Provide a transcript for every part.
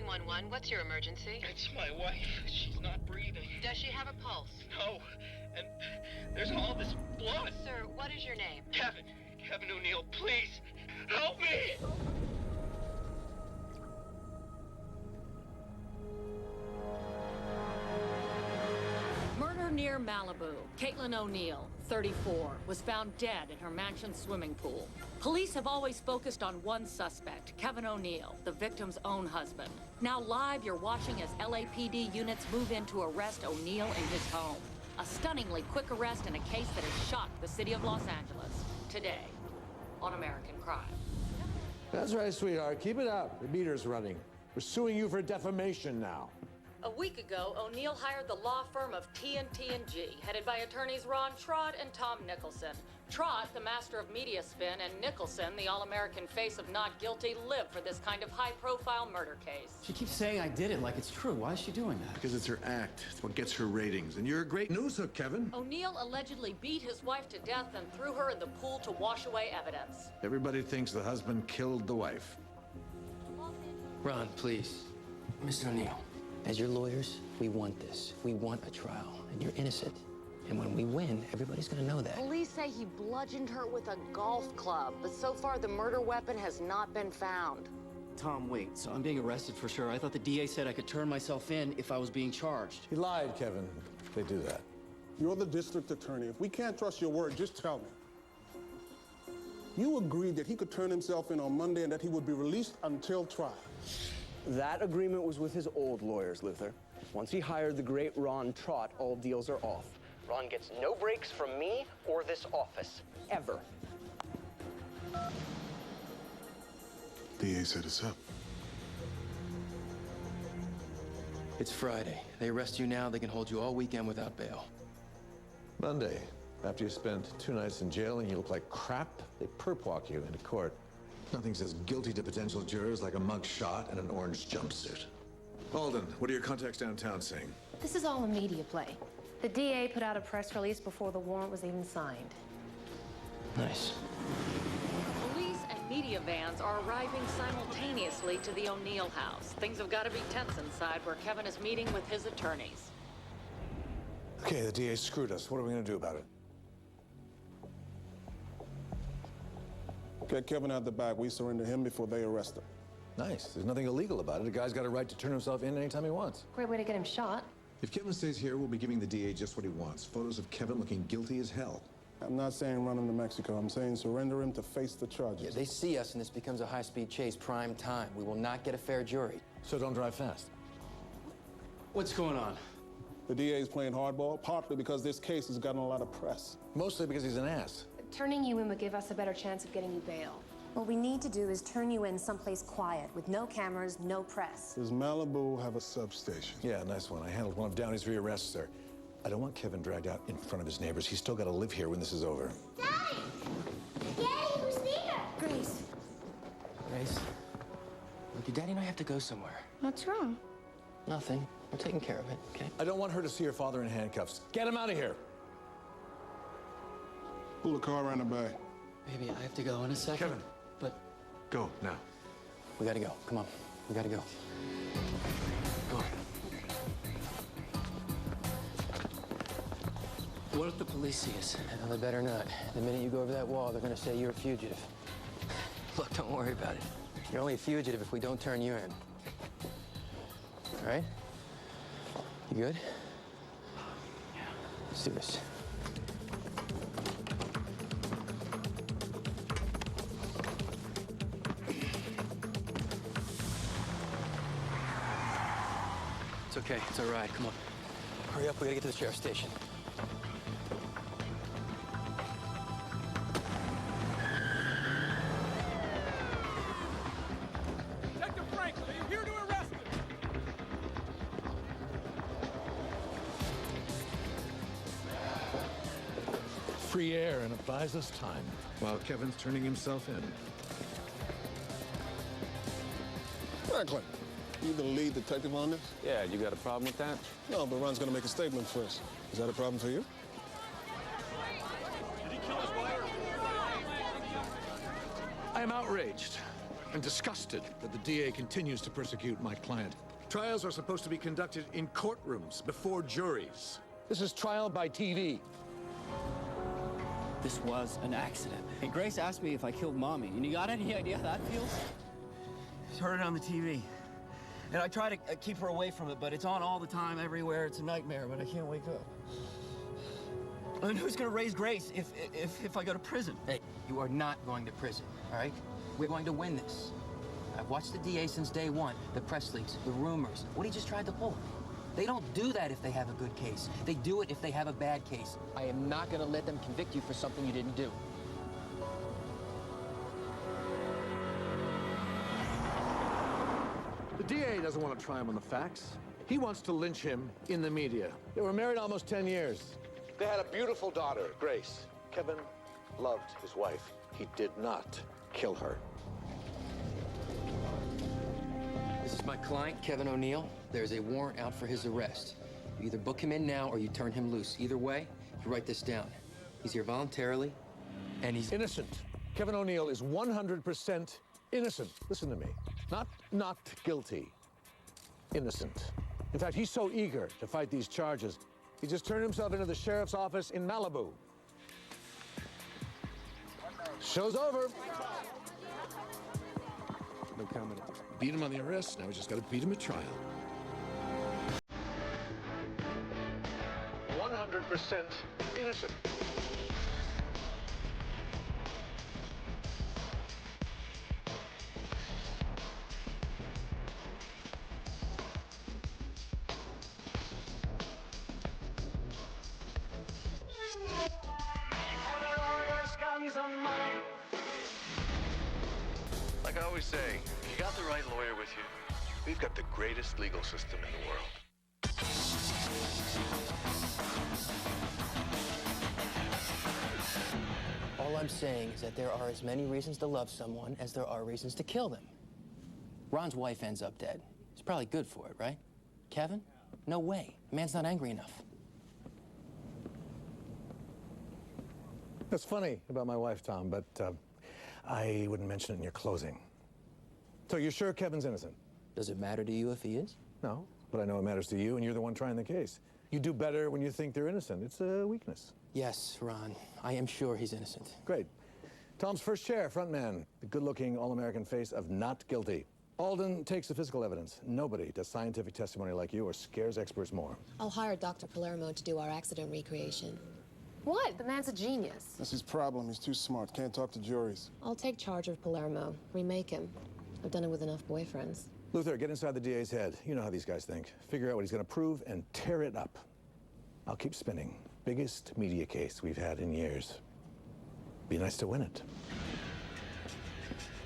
911, what's your emergency? It's my wife. She's not breathing. Does she have a pulse? No. And there's all this blood. Sir, what is your name? Kevin. Kevin O'Neill, please. Help me! Murder near Malibu. Caitlin O'Neill, 34, was found dead in her mansion swimming pool. Police have always focused on one suspect, Kevin O'Neill, the victim's own husband. Now live, you're watching as LAPD units move in to arrest O'Neill in his home. A stunningly quick arrest in a case that has shocked the city of Los Angeles. Today, on American Crime. That's right, sweetheart. Keep it up. The meter's running. We're suing you for defamation now. A week ago, O'Neill hired the law firm of T&G, headed by attorneys Ron Trott and Tom Nicholson. Trott, the master of media spin, and Nicholson, the all-American face of not guilty, live for this kind of high-profile murder case. She keeps saying I did it like it's true. Why is she doing that? Because it's her act. It's what gets her ratings. And you're a great news hook, Kevin. O'Neill allegedly beat his wife to death and threw her in the pool to wash away evidence. Everybody thinks the husband killed the wife. Ron, please. Mr. O'Neill, as your lawyers, we want this. We want a trial, and you're innocent. And when we win, everybody's gonna know that. Police say he bludgeoned her with a golf club, but so far the murder weapon has not been found. Tom, wait, so I'm being arrested for sure. I thought the DA said I could turn myself in if I was being charged. He lied, Kevin. They do that. You're the district attorney. If we can't trust your word, just tell me. You agreed that he could turn himself in on Monday and that he would be released until trial. That agreement was with his old lawyers, Luther. Once he hired the great Ron Trott, all deals are off. Ron gets no breaks from me or this office, ever. DA said it's up. It's Friday. They arrest you now, they can hold you all weekend without bail. Monday, after you spent 2 nights in jail and you look like crap, they perp walk you into court. Nothing says guilty to potential jurors like a mug shot and an orange jumpsuit. Alden, what are your contacts downtown saying? This is all a media play. The DA put out a press release before the warrant was even signed. Nice. Police and media vans are arriving simultaneously to the O'Neill house. Things have got to be tense inside where Kevin is meeting with his attorneys. Okay, the DA screwed us. What are we going to do about it? Get Kevin out the back. We surrender him before they arrest him. Nice. There's nothing illegal about it. A guy's got a right to turn himself in anytime he wants. Great way to get him shot. If Kevin stays here, we'll be giving the DA just what he wants. Photos of Kevin looking guilty as hell. I'm not saying run him to Mexico. I'm saying surrender him to face the charges. Yeah, they see us and this becomes a high-speed chase, prime time. We will not get a fair jury. So don't drive fast. What's going on? The DA is playing hardball, partly because this case has gotten a lot of press. Mostly because he's an ass. Turning you in would give us a better chance of getting you bail. What we need to do is turn you in someplace quiet, with no cameras, no press. Does Malibu have a substation? Yeah, nice one. I handled one of Downey's rearrests there. I don't want Kevin dragged out in front of his neighbors. He's still got to live here when this is over. Daddy! Daddy, who's there? Grace. Grace? Look, your daddy and I have to go somewhere. What's wrong? Nothing. We're taking care of it, okay? I don't want her to see her father in handcuffs. Get him out of here. Pull the car around the back. Baby, I have to go in a second. Kevin. But Go, now. we gotta go. Come on. We gotta go. Go on. What if the police see us? Well, they better not. The minute you go over that wall, they're gonna say you're a fugitive. Look, don't worry about it. You're only a fugitive if we don't turn you in. All right? You good? Yeah. Let's do this. It's okay. It's all right. Come on. Hurry up. We gotta get to the sheriff's station. Detective Franklin, are you here to arrest him? Free air and it buys us time. While Kevin's turning himself in. Franklin, you the lead detective on this? Yeah, you got a problem with that? No, but Ron's gonna make a statement first. Is that a problem for you? I am outraged. and disgusted that the DA continues to persecute my client. Trials are supposed to be conducted in courtrooms before juries. This is trial by TV. This was an accident. Hey, Grace asked me if I killed Mommy, and you got any idea how that feels? Heard it on the TV. And I try to keep her away from it, but it's on all the time, everywhere. It's a nightmare, but I can't wake up. And who's gonna raise Grace if I go to prison? Hey, you are not going to prison, all right? We're going to win this. I've watched the DA since day one. The press leaks, the rumors, what he just tried to pull. They don't do that if they have a good case. They do it if they have a bad case. I am not gonna let them convict you for something you didn't do. The DA doesn't want to try him on the facts. He wants to lynch him in the media. They were married almost 10 years. They had a beautiful daughter, Grace. Kevin loved his wife. He did not kill her. This is my client, Kevin O'Neill. There's a warrant out for his arrest. You either book him in now or you turn him loose. Either way, you write this down. He's here voluntarily, and he's innocent. Kevin O'Neill is 100% innocent. Listen to me. Not guilty. Innocent. In fact, he's so eager to fight these charges, he just turned himself into the sheriff's office in Malibu. Show's over. No comment. Beat him on the arrest, now we just got to beat him at trial. 100% innocent. Like I always say, if you got the right lawyer with you, we've got the greatest legal system in the world. All I'm saying is that there are as many reasons to love someone as there are reasons to kill them. Ron's wife ends up dead. He's probably good for it, right? Kevin? No way. The man's not angry enough. That's funny about my wife, Tom, but I wouldn't mention it in your closing. So you're sure Kevin's innocent? Does it matter to you if he is? No, but I know it matters to you, and you're the one trying the case. You do better when you think they're innocent. It's a weakness. Yes, Ron. I am sure he's innocent. Great. Tom's first chair, front man, the good-looking all-American face of not guilty. Alden takes the physical evidence. Nobody does scientific testimony like you or scares experts more. I'll hire Dr. Palermo to do our accident recreation. What? The man's a genius. That's his problem. He's too smart. Can't talk to juries. I'll take charge of Palermo, remake him. I've done it with enough boyfriends. Luther, get inside the DA's head. You know how these guys think. Figure out what he's going to prove and tear it up. I'll keep spinning. Biggest media case we've had in years. Be nice to win it.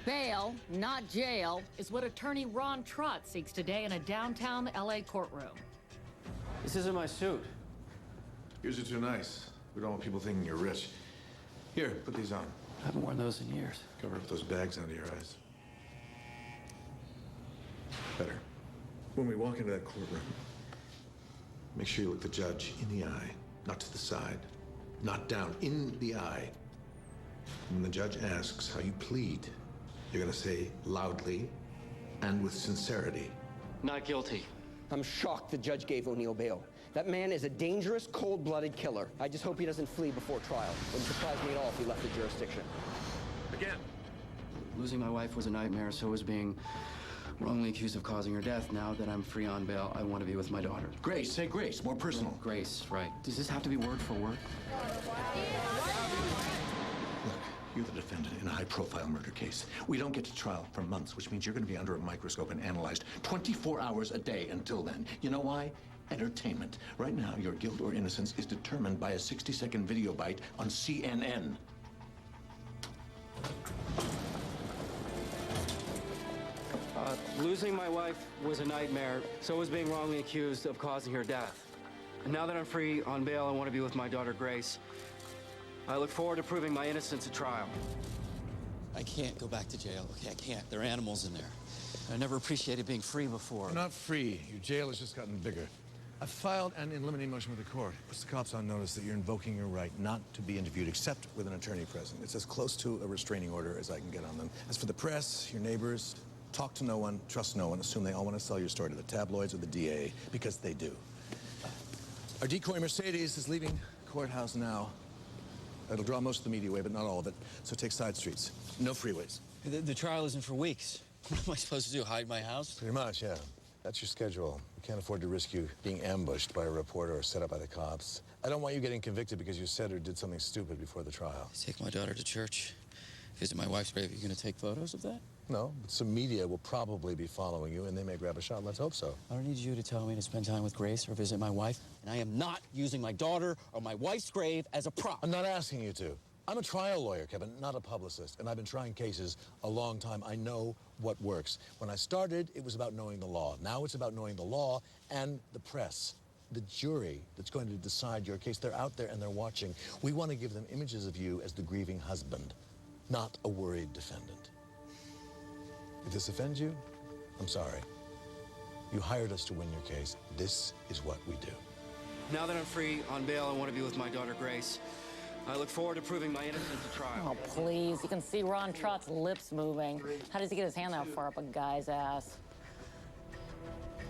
Bail, not jail, is what attorney Ron Trott seeks today in a downtown LA courtroom. This isn't my suit. Yours are too nice. We don't want people thinking you're rich. Here, put these on. I haven't worn those in years. Cover up those bags under your eyes. Better. When we walk into that courtroom, make sure you look the judge in the eye, not to the side, not down, in the eye. When the judge asks how you plead, you're gonna say loudly and with sincerity. Not guilty. I'm shocked the judge gave O'Neill bail. That man is a dangerous, cold-blooded killer. I just hope he doesn't flee before trial. Wouldn't surprise me at all if he left the jurisdiction. Again. Losing my wife was a nightmare, so was being wrongly accused of causing her death. Now that I'm free on bail, I want to be with my daughter. Grace, say Grace, more personal. Grace, right. Does this have to be word for word? Look, you're the defendant in a high-profile murder case. We don't get to trial for months, which means you're going to be under a microscope and analyzed 24 hours a day until then. You know why? Entertainment. Right now, your guilt or innocence is determined by a 60-second video bite on CNN. Losing my wife was a nightmare, so was being wrongly accused of causing her death. And now that I'm free on bail, I want to be with my daughter, Grace. I look forward to proving my innocence at trial. I can't go back to jail. Okay, I can't. There are animals in there. I never appreciated being free before. You're not free. Your jail has just gotten bigger. I filed an in limine motion with the court. It puts the cops on notice that you're invoking your right not to be interviewed except with an attorney present. It's as close to a restraining order as I can get on them. As for the press, your neighbors, talk to no one, trust no one, assume they all want to sell your story to the tabloids or the DA, because they do. Our decoy Mercedes is leaving the courthouse now. It'll draw most of the media away, but not all of it. So take side streets. No freeways. The trial isn't for weeks. What am I supposed to do, hide my house? Pretty much, yeah. That's your schedule. We can't afford to risk you being ambushed by a reporter or set up by the cops. I don't want you getting convicted because you said or did something stupid before the trial. Take my daughter to church, visit my wife's grave. Are you going to take photos of that? No, but some media will probably be following you, and they may grab a shot. Let's hope so. I don't need you to tell me to spend time with Grace or visit my wife. And I am not using my daughter or my wife's grave as a prop. I'm not asking you to. I'm a trial lawyer, Kevin, not a publicist, and I've been trying cases a long time. I know what works. When I started, it was about knowing the law. Now it's about knowing the law and the press, the jury that's going to decide your case. They're out there and they're watching. We want to give them images of you as the grieving husband, not a worried defendant. If this offends you, I'm sorry. You hired us to win your case. This is what we do. Now that I'm free on bail, I want to be with my daughter, Grace. I look forward to proving my innocence at trial. Oh, please. You can see Ron Trott's lips moving. How does he get his hand that far up a guy's ass?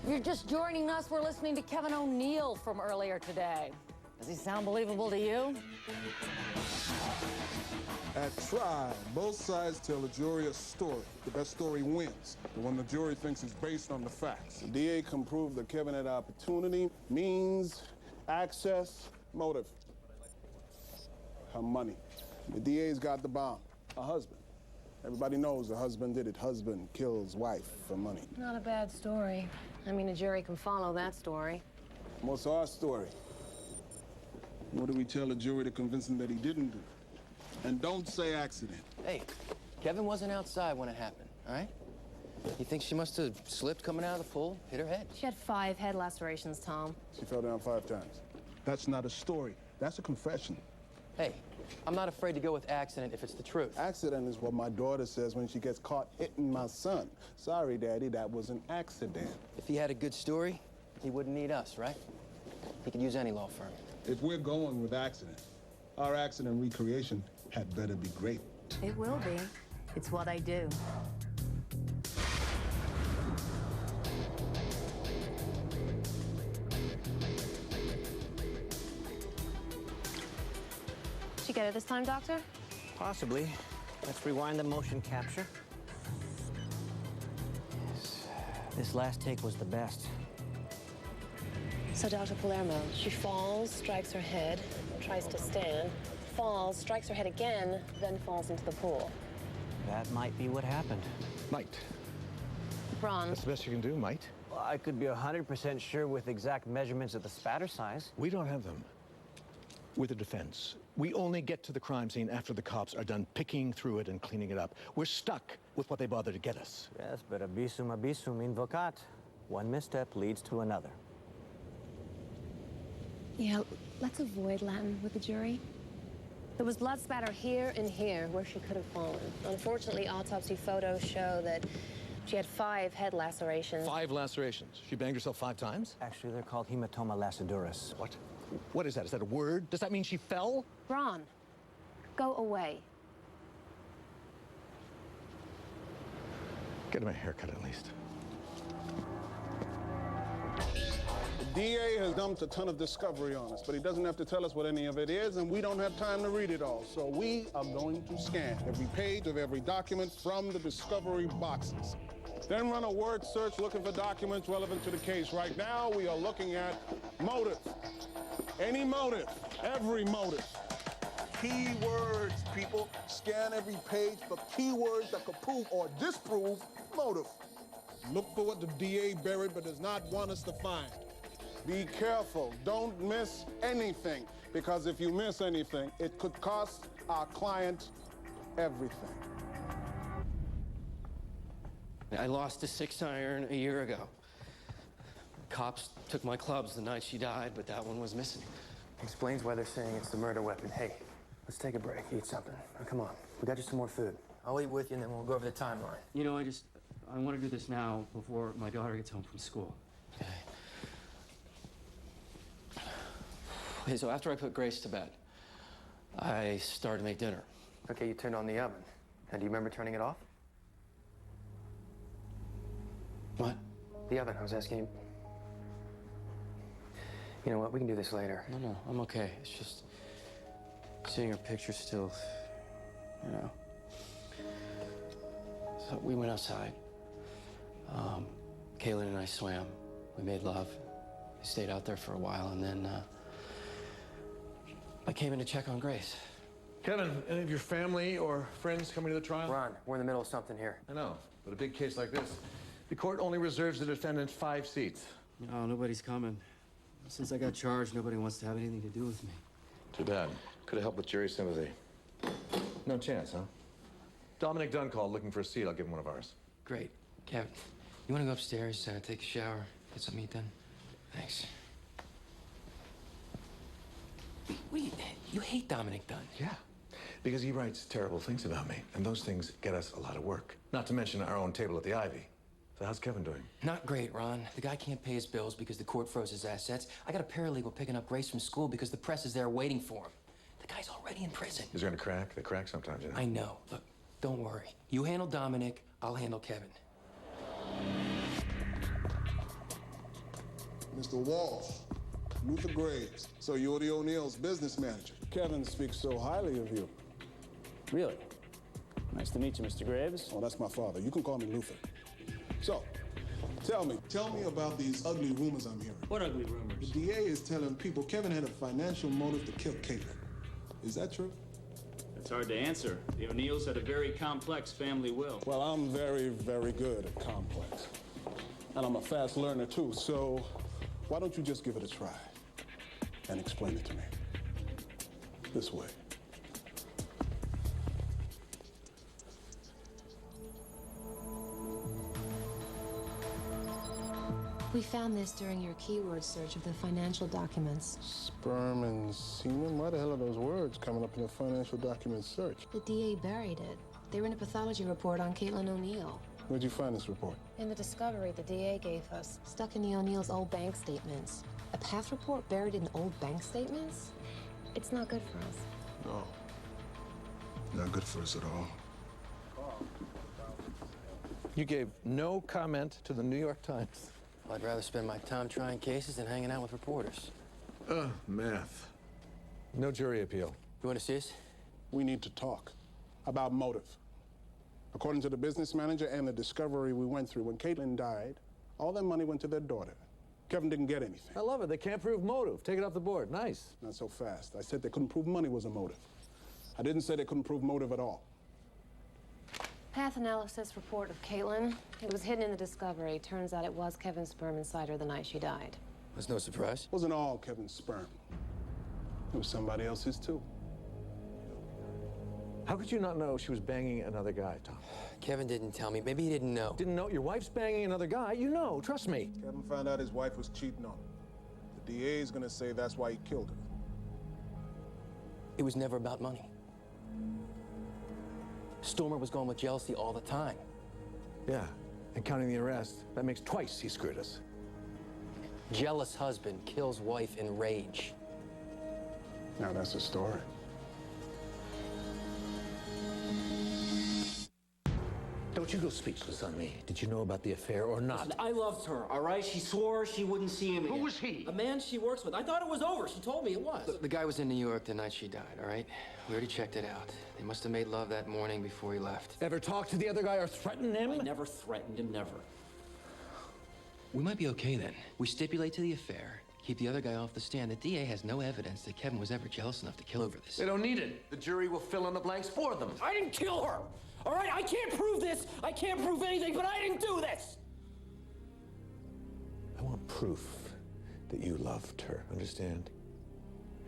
If you're just joining us, we're listening to Kevin O'Neill from earlier today. Does he sound believable to you? At trial, both sides tell the jury a story. The best story wins. The one the jury thinks is based on the facts. The DA can prove that Kevin had opportunity, means, access, motive. Her money. The DA's got the bomb. A husband. Everybody knows the husband did it. Husband kills wife for money. Not a bad story. I mean, a jury can follow that story. What's our story? What do we tell the jury to convince them that he didn't do? And don't say accident. Hey, Kevin wasn't outside when it happened, all right? You think she must have slipped coming out of the pool, hit her head? She had 5 head lacerations, Tom. She fell down 5 times. That's not a story. That's a confession. Hey, I'm not afraid to go with accident if it's the truth. Accident is what my daughter says when she gets caught hitting my son. Sorry, Daddy, that was an accident. If he had a good story, he wouldn't need us, right? He could use any law firm. If we're going with accident, our accident recreation had better be great. It will be. It's what I do. Did you get it this time, Doctor? Possibly. Let's rewind the motion capture. Yes. This last take was the best. So, Dr. Palermo, she falls, strikes her head, tries to stand, falls, strikes her head again, then falls into the pool. That might be what happened. Might. Ron. That's the best you can do, might. Well, I could be 100% sure with exact measurements of the spatter size. We don't have them. With the defense. We only get to the crime scene after the cops are done picking through it and cleaning it up. We're stuck with what they bother to get us. Yes, but abisum invocat. One misstep leads to another. Yeah, let's avoid Latin with the jury. There was blood spatter here and here where she could have fallen. Unfortunately, autopsy photos show that she had 5 head lacerations. 5 lacerations? She banged herself 5 times? Actually, they're called hematoma laceduris. What? What is that? Is that a word? Does that mean she fell? Ron, go away. Get him a haircut at least. The DA has dumped a ton of discovery on us, but he doesn't have to tell us what any of it is, and we don't have time to read it all. So we are going to scan every page of every document from the discovery boxes. Then run a word search looking for documents relevant to the case. Right now, we are looking at motive. Any motive, every motive. Keywords, people. Scan every page for keywords that could prove or disprove motive. Look for what the DA buried but does not want us to find. Be careful. Don't miss anything, because if you miss anything, it could cost our client everything. I lost a 6-iron a year ago. Cops took my clubs the night she died, but that one was missing. Explains why they're saying it's the murder weapon. Hey, let's take a break, eat something. Now, come on, we got you some more food. I'll eat with you, and then we'll go over the timeline. You know, I want to do this now before my daughter gets home from school. Okay. Okay, so after I put Grace to bed, I started to make dinner. Okay, you turned on the oven. Now, do you remember turning it off? What? The oven, I was asking you. You know what, we can do this later. No, I'm okay. It's just seeing her picture still, you know. So we went outside. Caitlin and I swam. We made love. We stayed out there for a while, and then I came in to check on Grace. Kevin, any of your family or friends coming to the trial? Ron, we're in the middle of something here. I know, but a big case like this, the court only reserves the defendant 5 seats. No, nobody's coming. Since I got charged, nobody wants to have anything to do with me. Too bad. Could have helped with jury sympathy. No chance, huh? Dominic Dunn called looking for a seat. I'll give him one of ours. Great. Kevin, you want to go upstairs, take a shower, get something to eat then? Thanks. Wait, you hate Dominic Dunn? Yeah, because he writes terrible things about me, and those things get us a lot of work. Not to mention our own table at the Ivy. So how's Kevin doing? Not great, Ron. The guy can't pay his bills because the court froze his assets. I got a paralegal picking up Grace from school because the press is there waiting for him. The guy's already in prison. He's gonna crack. They crack sometimes, you know. I know. Look, don't worry. You handle Dominic, I'll handle Kevin. Mr. Walsh, Luther Graves. So you're the O'Neill's business manager. Kevin speaks so highly of you. Really? Nice to meet you, Mr. Graves. Oh, that's my father. You can call me Luther. So, tell me about these ugly rumors I'm hearing. What ugly rumors? The DA is telling people Kevin had a financial motive to kill Caitlin. Is that true? It's hard to answer. The O'Neills had a very complex family will. Well, I'm very, very good at complex. And I'm a fast learner, too. So, why don't you just give it a try and explain it to me? This way. We found this during your keyword search of the financial documents. Sperm and semen? Why the hell are those words coming up in the financial document search? The DA buried it. They were in a pathology report on Caitlin O'Neill. Where'd you find this report? In the discovery the DA gave us, stuck in the O'Neills' old bank statements. A path report buried in old bank statements? It's not good for us. No. Not good for us at all. You gave no comment to the New York Times. Well, I'd rather spend my time trying cases than hanging out with reporters. Math. No jury appeal. You want to see us? We need to talk about motive. According to the business manager and the discovery we went through, when Caitlin died, all that money went to their daughter. Kevin didn't get anything. I love it. They can't prove motive. Take it off the board. Nice. Not so fast. I said they couldn't prove money was a motive. I didn't say they couldn't prove motive at all. Path analysis report of Caitlin. It was hidden in the discovery. Turns out it was Kevin's sperm inside her the night she died. That's no surprise. It wasn't all Kevin's sperm. It was somebody else's, too. How could you not know she was banging another guy, Tom? Kevin didn't tell me. Maybe he didn't know. Didn't know your wife's banging another guy? You know, trust me. Kevin found out his wife was cheating on him. The DA is gonna say that's why he killed her. It was never about money. Stormer was going with jealousy all the time. Yeah, and counting the arrest, that makes twice he screwed us. Jealous husband kills wife in rage. Now that's a story. Don't you go speechless on me. Did you know about the affair or not? I loved her, all right? She swore she wouldn't see him again. Who was he? A man she works with. I thought it was over. She told me it was. Look, the guy was in New York the night she died, all right? We already checked it out. They must have made love that morning before he left. Ever talk to the other guy or threaten him? I never threatened him, never. We might be okay then. We stipulate to the affair, keep the other guy off the stand. The DA has no evidence that Kevin was ever jealous enough to kill over this. They don't need it. The jury will fill in the blanks for them. I didn't kill her. All right, I can't prove this. I can't prove anything, but I didn't do this. I want proof that you loved her, understand?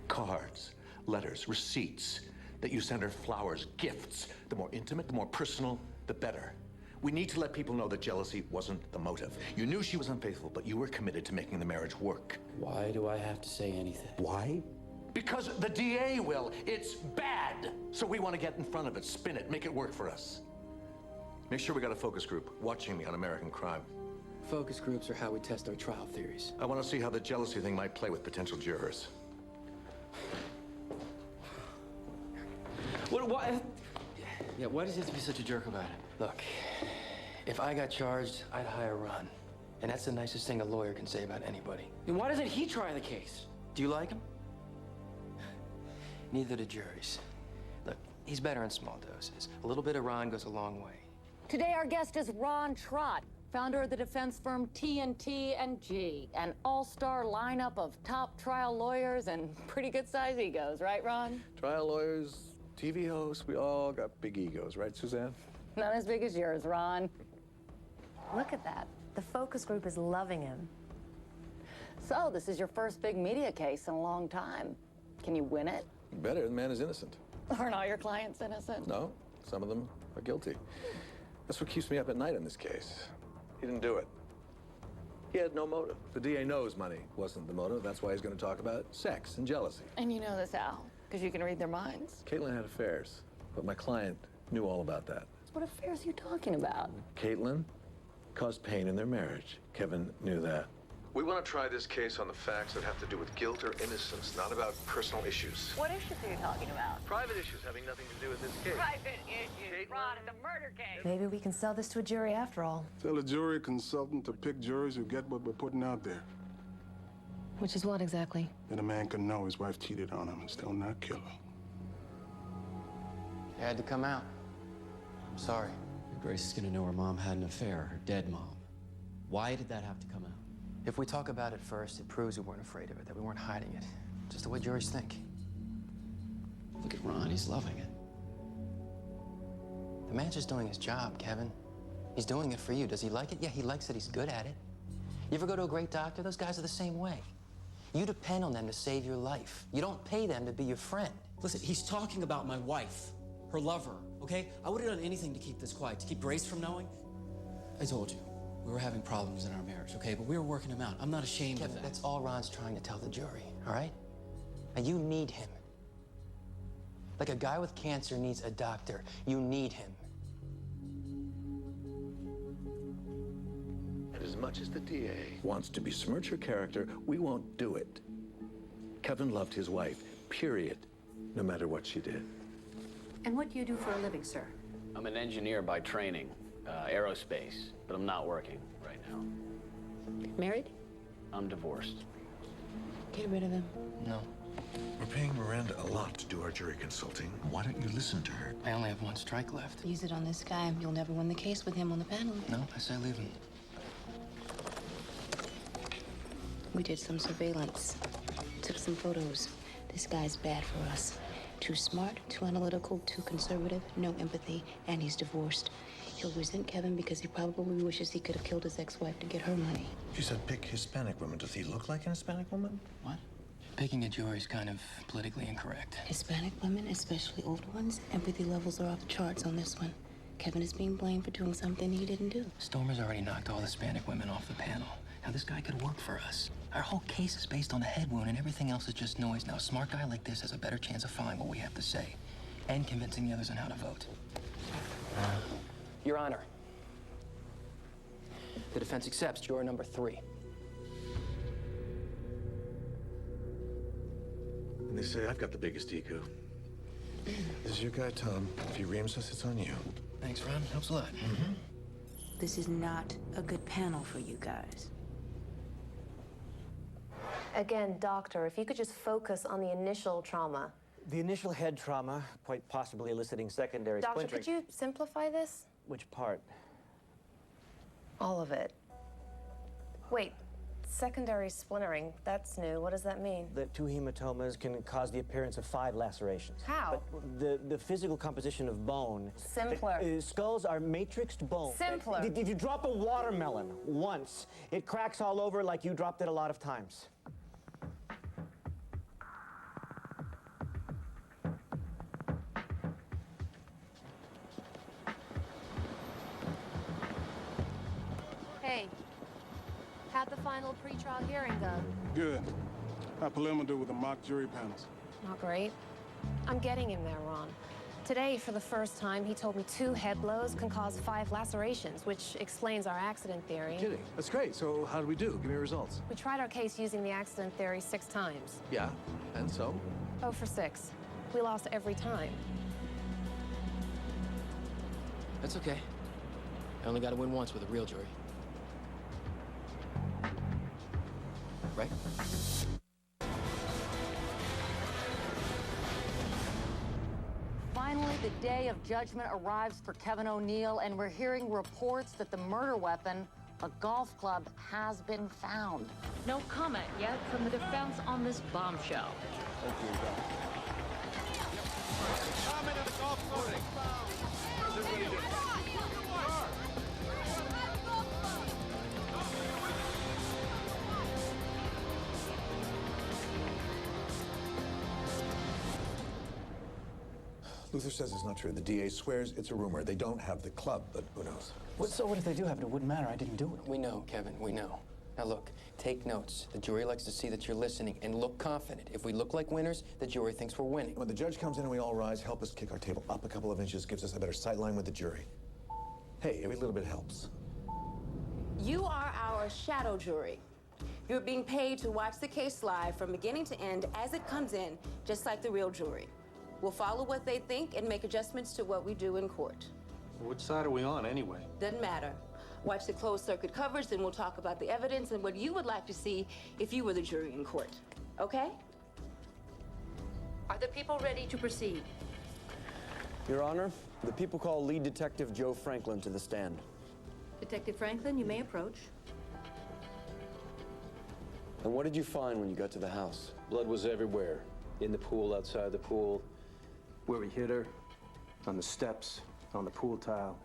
Cards, letters, receipts, that you sent her flowers, gifts. The more intimate, the more personal, the better. We need to let people know that jealousy wasn't the motive. You knew she was unfaithful, but you were committed to making the marriage work. Why do I have to say anything? Why? Because the DA will. It's bad. So we want to get in front of it, spin it, make it work for us. Make sure we got a focus group watching me on American crime. Focus groups are how we test our trial theories. I want to see how the jealousy thing might play with potential jurors. What? Yeah, why does he have to be such a jerk about it? Look, if I got charged, I'd hire Ron. And that's the nicest thing a lawyer can say about anybody. Then why doesn't he try the case? Do you like him? Neither do juries. Look, he's better in small doses. A little bit of Ron goes a long way. Today, our guest is Ron Trott, founder of the defense firm T&T&G, an all-star lineup of top trial lawyers and pretty good size egos, right, Ron? Trial lawyers, TV hosts, we all got big egos, right, Suzanne? Not as big as yours, Ron. Look at that. The focus group is loving him. So, this is your first big media case in a long time. Can you win it? Better, the man is innocent. Aren't all your clients innocent? No, some of them are guilty. That's what keeps me up at night in this case. He didn't do it. He had no motive. The DA knows money wasn't the motive. That's why he's going to talk about sex and jealousy. And you know this, Al, because you can read their minds. Caitlin had affairs, but my client knew all about that. What affairs are you talking about? Caitlin caused pain in their marriage. Kevin knew that. We want to try this case on the facts that have to do with guilt or innocence, not about personal issues. What issues are you talking about? Private issues having nothing to do with this case. Private issues, Ron, it's a murder case. Maybe we can sell this to a jury after all. Tell a jury consultant to pick juries who get what we're putting out there. Which is what exactly? That a man can know his wife cheated on him and still not kill her. It had to come out. I'm sorry. Grace is gonna know her mom had an affair, her dead mom. Why did that have to come out? If we talk about it first, it proves we weren't afraid of it, that we weren't hiding it. Just the way juries think. Look at Ron, he's loving it. The man's just doing his job, Kevin. He's doing it for you. Does he like it? Yeah, he likes it. He's good at it. You ever go to a great doctor? Those guys are the same way. You depend on them to save your life. You don't pay them to be your friend. Listen, he's talking about my wife, her lover, okay? I would have done anything to keep this quiet, to keep Grace from knowing. I told you, we were having problems in our marriage, okay? But we were working them out. I'm not ashamed Kevin, of that. that's all Ron's trying to tell the jury, all right? Now, you need him. Like a guy with cancer needs a doctor. You need him. And as much as the DA wants to besmirch her character, we won't do it. Kevin loved his wife, period, no matter what she did. And what do you do for a living, sir? I'm an engineer by training, aerospace, but I'm not working right now. Married? I'm divorced. Get rid of him. No. We're paying Miranda a lot to do our jury consulting. Why don't you listen to her? I only have one strike left. Use it on this guy. You'll never win the case with him on the panel. No, I say leave him. We did some surveillance. Took some photos. This guy's bad for us. Too smart, too analytical, too conservative, no empathy, and he's divorced. He'll resent Kevin because he probably wishes he could have killed his ex-wife to get her money. She said pick Hispanic women. Does he look like an Hispanic woman? What? Picking a jury is kind of politically incorrect. Hispanic women, especially older ones, empathy levels are off the charts on this one. Kevin is being blamed for doing something he didn't do. Stormer's already knocked all Hispanic women off the panel. Now, this guy could work for us. Our whole case is based on the head wound, and everything else is just noise. Now, a smart guy like this has a better chance of following what we have to say and convincing the others on how to vote. Your Honor, the defense accepts juror number 3. And they say I've got the biggest ego. This is your guy, Tom. If he reams us, it's on you. Thanks, Ron. Helps a lot. This is not a good panel for you guys. Again, doctor, if you could just focus on the initial trauma. The initial head trauma, quite possibly eliciting secondary Doctor, splintering. could you simplify this? Which part? All of it. Wait, secondary splintering, that's new. What does that mean? The 2 hematomas can cause the appearance of 5 lacerations. How? But the physical composition of bone... Simpler. Skulls are matrixed bone. Simpler. If you drop a watermelon once, it cracks all over like you dropped it a lot of times. Hey, how'd the final pre-trial hearing go? Good. How Palermo do with the mock jury panels? Not great. I'm getting him there, Ron. Today, for the first time, he told me 2 head blows can cause 5 lacerations, which explains our accident theory. Kidding. That's great. So how did we do? Give me results. We tried our case using the accident theory 6 times. Yeah. And so? 0 for 6. We lost every time. That's okay. I only got to win once with a real jury. Right? Finally, the day of judgment arrives for Kevin O'Neill, and we're hearing reports that the murder weapon, a golf club, has been found. No comment yet from the defense on this bombshell. Comment on the golf club found. Is everybody good? Luther says it's not true. The DA swears it's a rumor. They don't have the club, but who knows? So what if they do have it? It wouldn't matter. I didn't do it. We know, Kevin, we know. Now look, take notes. The jury likes to see that you're listening and look confident. If we look like winners, the jury thinks we're winning. When the judge comes in and we all rise, help us kick our table up a couple of inches, gives us a better sight line with the jury. Hey, every little bit helps. You are our shadow jury. You're being paid to watch the case live from beginning to end as it comes in, just like the real jury. We'll follow what they think and make adjustments to what we do in court. Which side are we on, anyway? Doesn't matter. Watch the closed circuit coverage, then we'll talk about the evidence and what you would like to see if you were the jury in court. Okay? Are the people ready to proceed? Your Honor, the people call lead detective Joe Franklin to the stand. Detective Franklin, you may approach. And what did you find when you got to the house? Blood was everywhere. In the pool, outside the pool, where we hit her, on the steps, on the pool tile,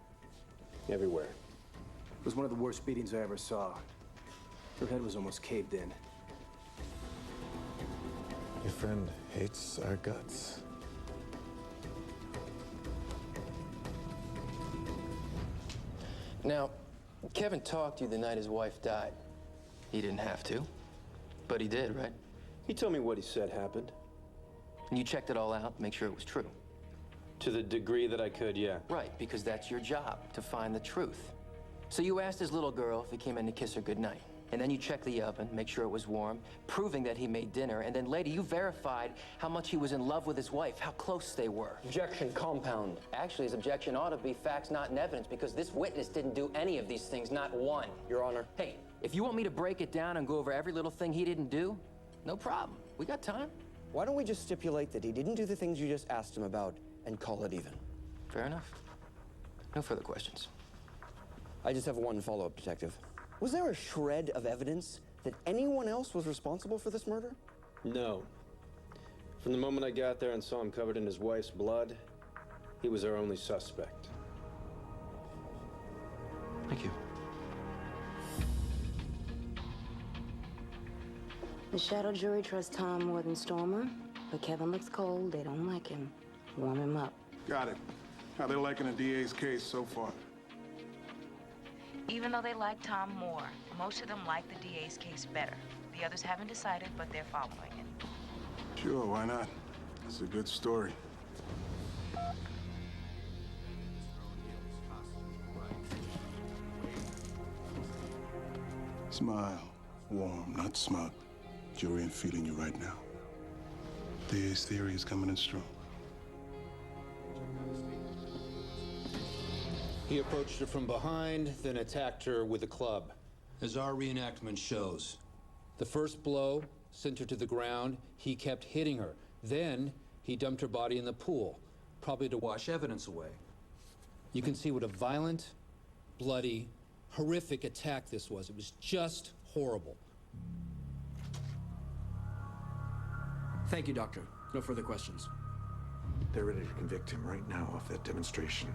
everywhere. It was one of the worst beatings I ever saw. Her head was almost caved in. Your friend hates our guts. Now, Kevin talked to you the night his wife died. He didn't have to, but he did, right? He told me what he said happened. And you checked it all out, make sure it was true. To the degree that I could, yeah. Right, because that's your job, to find the truth. So you asked his little girl if he came in to kiss her goodnight. And then you checked the oven, make sure it was warm, proving that he made dinner. And then later you verified how much he was in love with his wife, how close they were. Objection, compound. Actually, his objection ought to be facts, not in evidence, because this witness didn't do any of these things, not one. Your Honor. Hey, if you want me to break it down and go over every little thing he didn't do, no problem. We got time. Why don't we just stipulate that he didn't do the things you just asked him about and call it even? Fair enough. No further questions. I just have one follow-up, Detective. Was there a shred of evidence that anyone else was responsible for this murder? No. From the moment I got there and saw him covered in his wife's blood, he was our only suspect. Thank you. The shadow jury trusts Tom more than Stormer, but Kevin looks cold. They don't like him. Warm him up. Got it. How they liking the DA's case so far? Even though they like Tom more, most of them like the DA's case better. The others haven't decided, but they're following it. Sure, why not? It's a good story. Smile. Warm, not smug. Jury ain't feeling you right now. DA's theory is coming in strong. He approached her from behind, then attacked her with a club. As our reenactment shows, the first blow sent her to the ground. He kept hitting her. Then he dumped her body in the pool, probably to wash evidence away. You can see what a violent, bloody, horrific attack this was. It was just horrible. Thank you, Doctor. No further questions. They're ready to convict him right now of that demonstration.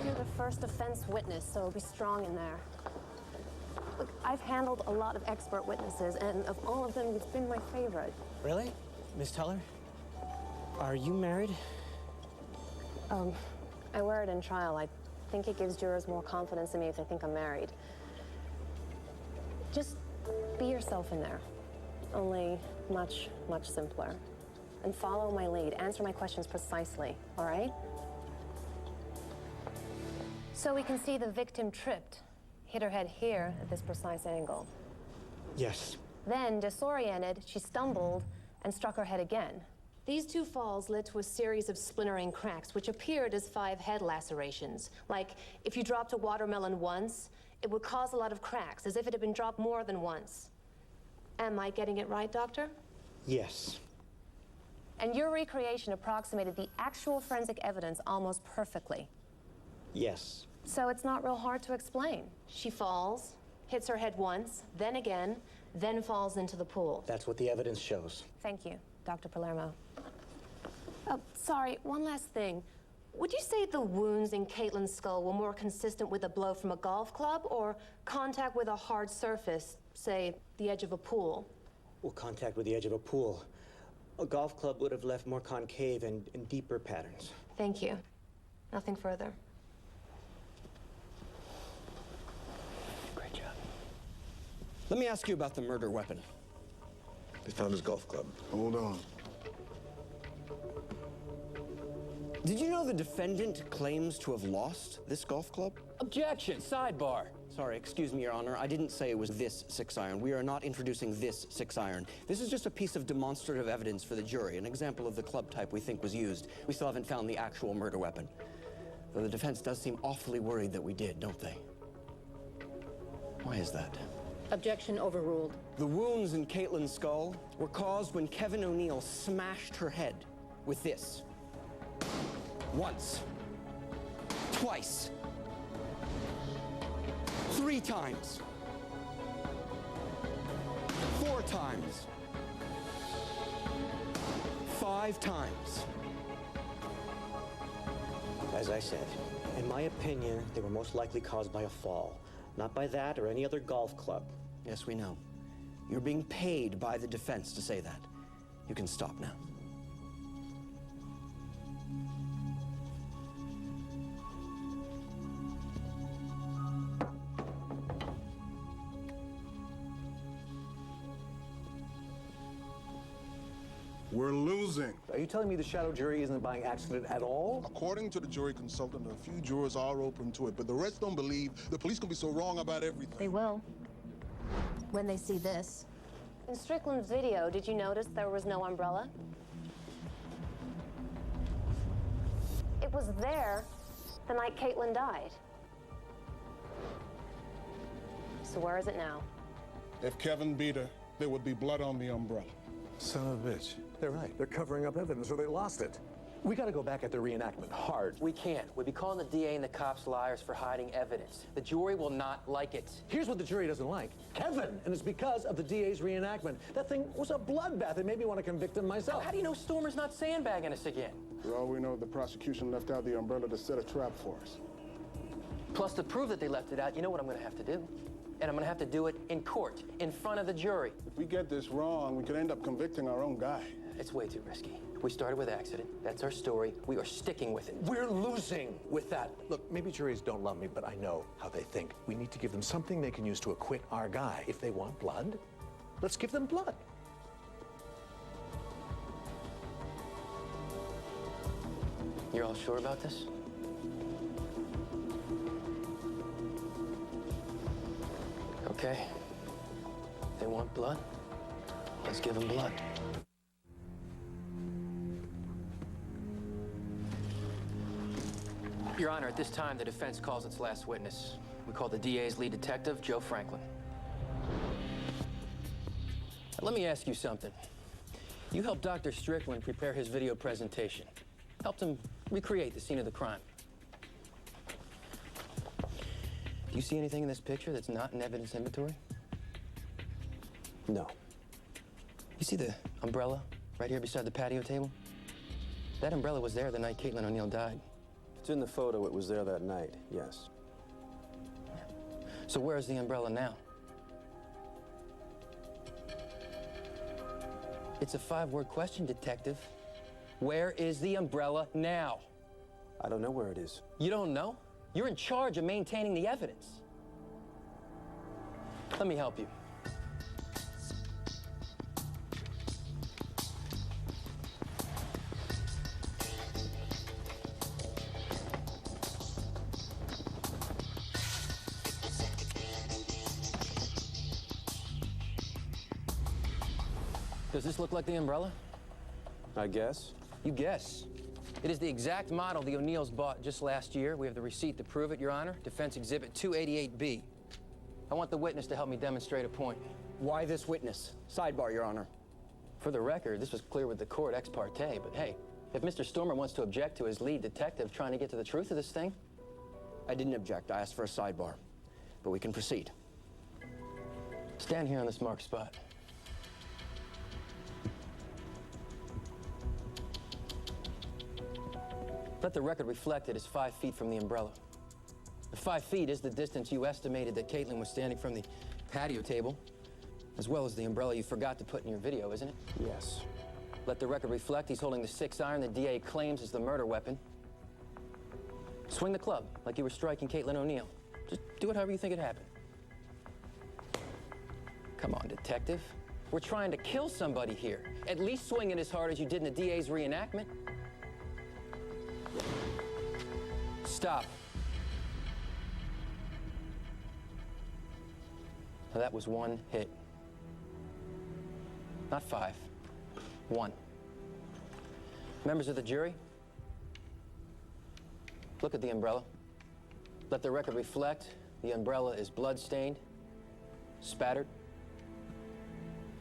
You're the first defense witness, so be strong in there. Look, I've handled a lot of expert witnesses, and of all of them, you've been my favorite. Really? Miss Teller? Are you married? I wear it in trial. I think it gives jurors more confidence in me if they think I'm married. Just be yourself in there. Only much, much simpler. And follow my lead. Answer my questions precisely, all right? So we can see the victim tripped, hit her head here at this precise angle. Yes. Then, disoriented, she stumbled and struck her head again. These two falls led to a series of splintering cracks, which appeared as 5 head lacerations. Like, if you dropped a watermelon once, it would cause a lot of cracks, as if it had been dropped more than once. Am I getting it right, Doctor? Yes. And your recreation approximated the actual forensic evidence almost perfectly. Yes. So it's not real hard to explain. She falls, hits her head once, then again, then falls into the pool. That's what the evidence shows. Thank you, Dr. Palermo. Oh, sorry, one last thing. Would you say the wounds in Caitlin's skull were more consistent with a blow from a golf club or contact with a hard surface, say, the edge of a pool? Well, contact with the edge of a pool. A golf club would have left more concave and deeper patterns. Thank you. Nothing further. Great job. Let me ask you about the murder weapon. They found his golf club. Hold on. Did you know the defendant claims to have lost this golf club? Objection, sidebar. Sorry, excuse me, Your Honor. I didn't say it was this 6-iron. We are not introducing this 6-iron. This is just a piece of demonstrative evidence for the jury, an example of the club type we think was used. We still haven't found the actual murder weapon. Though the defense does seem awfully worried that we did, don't they? Why is that? Objection overruled. The wounds in Caitlin's skull were caused when Kevin O'Neill smashed her head with this. Once. Twice. 3 times. 4 times. 5 times. As I said, in my opinion, they were most likely caused by a fall, not by that or any other golf club. Yes, we know. You're being paid by the defense to say that. You can stop now. We're losing. Are you telling me the shadow jury isn't buying accident at all? According to the jury consultant, a few jurors are open to it, but the rest don't believe the police can be so wrong about everything. They will. When they see this. In Strickland's video, did you notice there was no umbrella? It was there the night Caitlin died. So where is it now? If Kevin beat her, there would be blood on the umbrella. Son of a bitch. They're right. They're covering up evidence or they lost it. We gotta go back at the reenactment hard. We can't. We'd be calling the DA and the cops liars for hiding evidence. The jury will not like it. Here's what the jury doesn't like. Kevin! And it's because of the DA's reenactment. That thing was a bloodbath. It made me want to convict him myself. How do you know Stormer's not sandbagging us again? For all we know, the prosecution left out the umbrella to set a trap for us. Plus, to prove that they left it out, you know what I'm going to have to do? And I'm going to have to do it in court, in front of the jury. If we get this wrong, we could end up convicting our own guy. It's way too risky. We started with accident. That's our story. We are sticking with it. We're losing with that. Look, maybe juries don't love me, but I know how they think. We need to give them something they can use to acquit our guy. If they want blood, let's give them blood. You're all sure about this? Okay. They want blood? Let's give them blood. Your Honor, at this time, the defense calls its last witness. We call the DA's lead detective, Joe Franklin. Now, let me ask you something. You helped Dr. Strickland prepare his video presentation. Helped him recreate the scene of the crime. Do you see anything in this picture that's not in evidence inventory? No. You see the umbrella right here beside the patio table? That umbrella was there the night Caitlin O'Neill died. It's in the photo. It was there that night, yes. So where's the umbrella now? It's a 5-word question, detective. Where is the umbrella now? I don't know where it is. You don't know? You're in charge of maintaining the evidence. Let me help you. Does this look like the umbrella? I guess. You guess. It is the exact model the O'Neills bought just last year. We have the receipt to prove it, Your Honor. Defense Exhibit 288B. I want the witness to help me demonstrate a point. Why this witness? Sidebar, Your Honor. For the record, this was clear with the court ex parte, but hey, if Mr. Stormer wants to object to his lead detective trying to get to the truth of this thing... I didn't object. I asked for a sidebar. But we can proceed. Stand here on this marked spot. Let the record reflect it is 5 feet from the umbrella. The 5 feet is the distance you estimated that Caitlin was standing from the patio table, as well as the umbrella you forgot to put in your video, isn't it? Yes. Let the record reflect he's holding the 6-iron the DA claims is the murder weapon. Swing the club like you were striking Caitlin O'Neill. Just do it however you think it happened. Come on, detective. We're trying to kill somebody here. At least swing it as hard as you did in the DA's reenactment. Stop. Now that was 1 hit. Not 5. 1. Members of the jury, look at the umbrella. Let the record reflect the umbrella is blood-stained, spattered.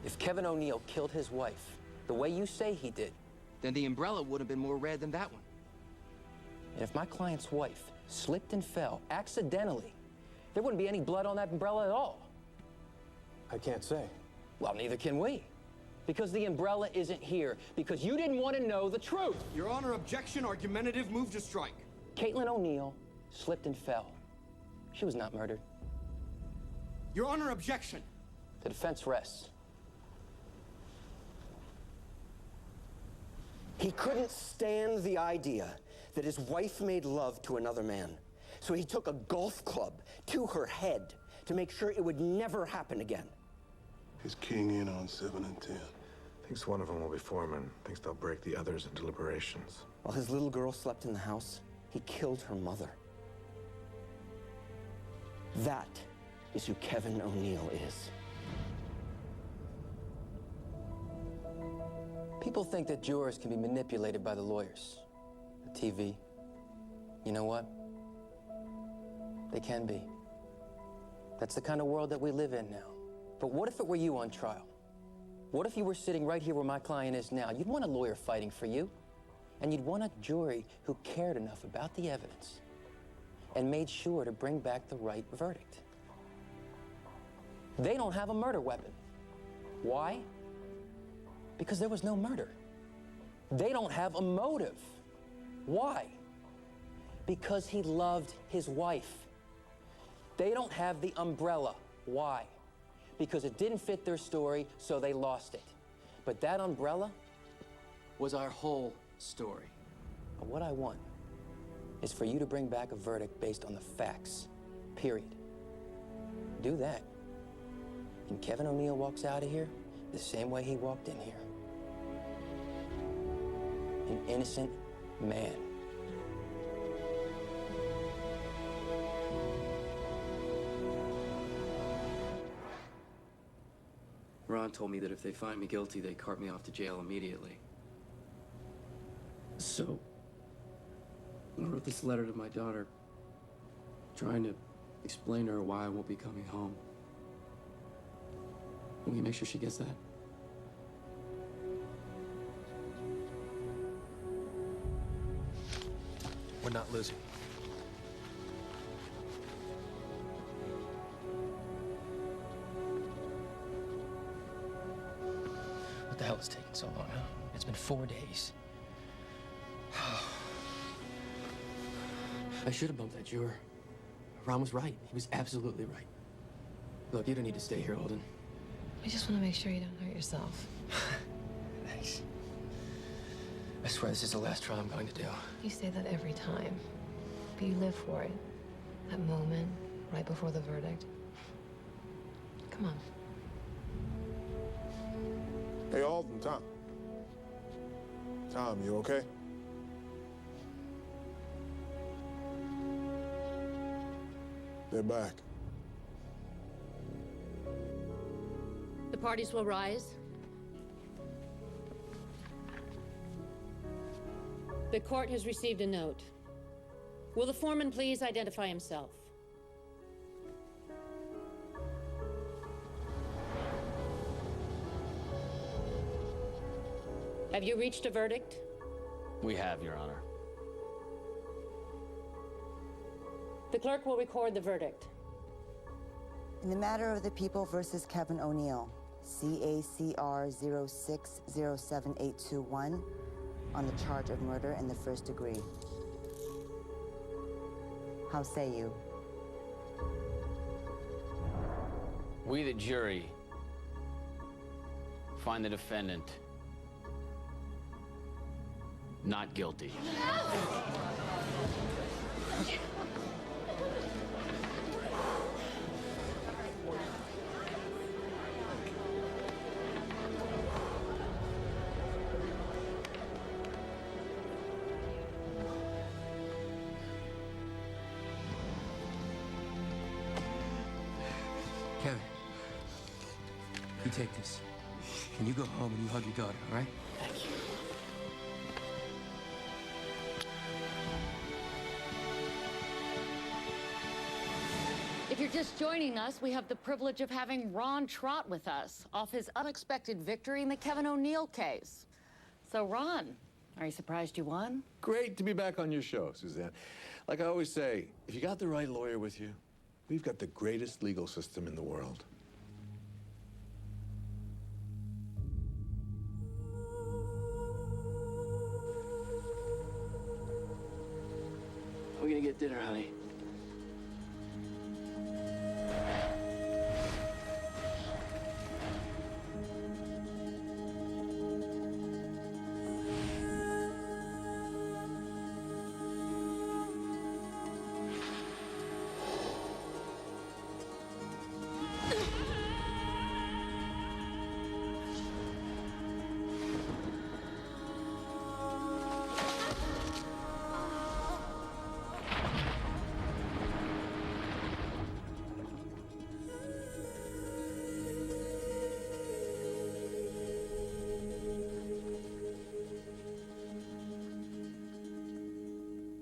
If Kevin O'Neill killed his wife the way you say he did, then the umbrella would have been more red than that one. And if my client's wife slipped and fell accidentally, there wouldn't be any blood on that umbrella at all. I can't say. Well, neither can we. Because the umbrella isn't here. Because you didn't want to know the truth. Your Honor, objection, argumentative, move to strike. Caitlin O'Neill slipped and fell. She was not murdered. Your Honor, objection. The defense rests. He couldn't stand the idea that his wife made love to another man. So he took a golf club to her head to make sure it would never happen again. He's keying in on 7 and 10. Thinks one of them will be foreman. Thinks they'll break the others in deliberations. While his little girl slept in the house, he killed her mother. That is who Kevin O'Neill is. People think that jurors can be manipulated by the lawyers, the TV. You know what? They can be. That's the kind of world that we live in now. But what if it were you on trial? What if you were sitting right here where my client is now? You'd want a lawyer fighting for you. And you'd want a jury who cared enough about the evidence and made sure to bring back the right verdict. They don't have a murder weapon. Why? Because there was no murder. They don't have a motive. Why? Because he loved his wife. They don't have the umbrella. Why? Because it didn't fit their story, so they lost it. But that umbrella was our whole story. And what I want is for you to bring back a verdict based on the facts, period. Do that. And Kevin O'Neill walks out of here the same way he walked in here. An innocent man. Ron told me that if they find me guilty, they cart me off to jail immediately. So, I wrote this letter to my daughter, trying to explain to her why I won't be coming home. Will you make sure she gets that? We're not losing. What the hell is taking so long, huh? It's been 4 days. I should have bumped that juror. Ron was right. He was absolutely right. Look, you don't need to stay here, Alden. I just want to make sure you don't hurt yourself. Thanks. I swear this is the last trial I'm going to do. You say that every time, but you live for it. That moment, right before the verdict. Come on. Hey, Alden, Tom. Tom, you okay? They're back. The parties will rise. The court has received a note. Will the foreman please identify himself? Have you reached a verdict? We have, Your Honor. The clerk will record the verdict. In the matter of the People versus Kevin O'Neill, CACR 0607821, on the charge of murder in the first degree. How say you? We, the jury, find the defendant not guilty. Kevin, you take this. And you go home and you hug your daughter, all right? Thank you. If you're just joining us, we have the privilege of having Ron Trott with us off his unexpected victory in the Kevin O'Neill case. So, Ron, are you surprised you won? Great to be back on your show, Suzanne. Like I always say, if you got the right lawyer with you, we've got the greatest legal system in the world. We're gonna get dinner, honey.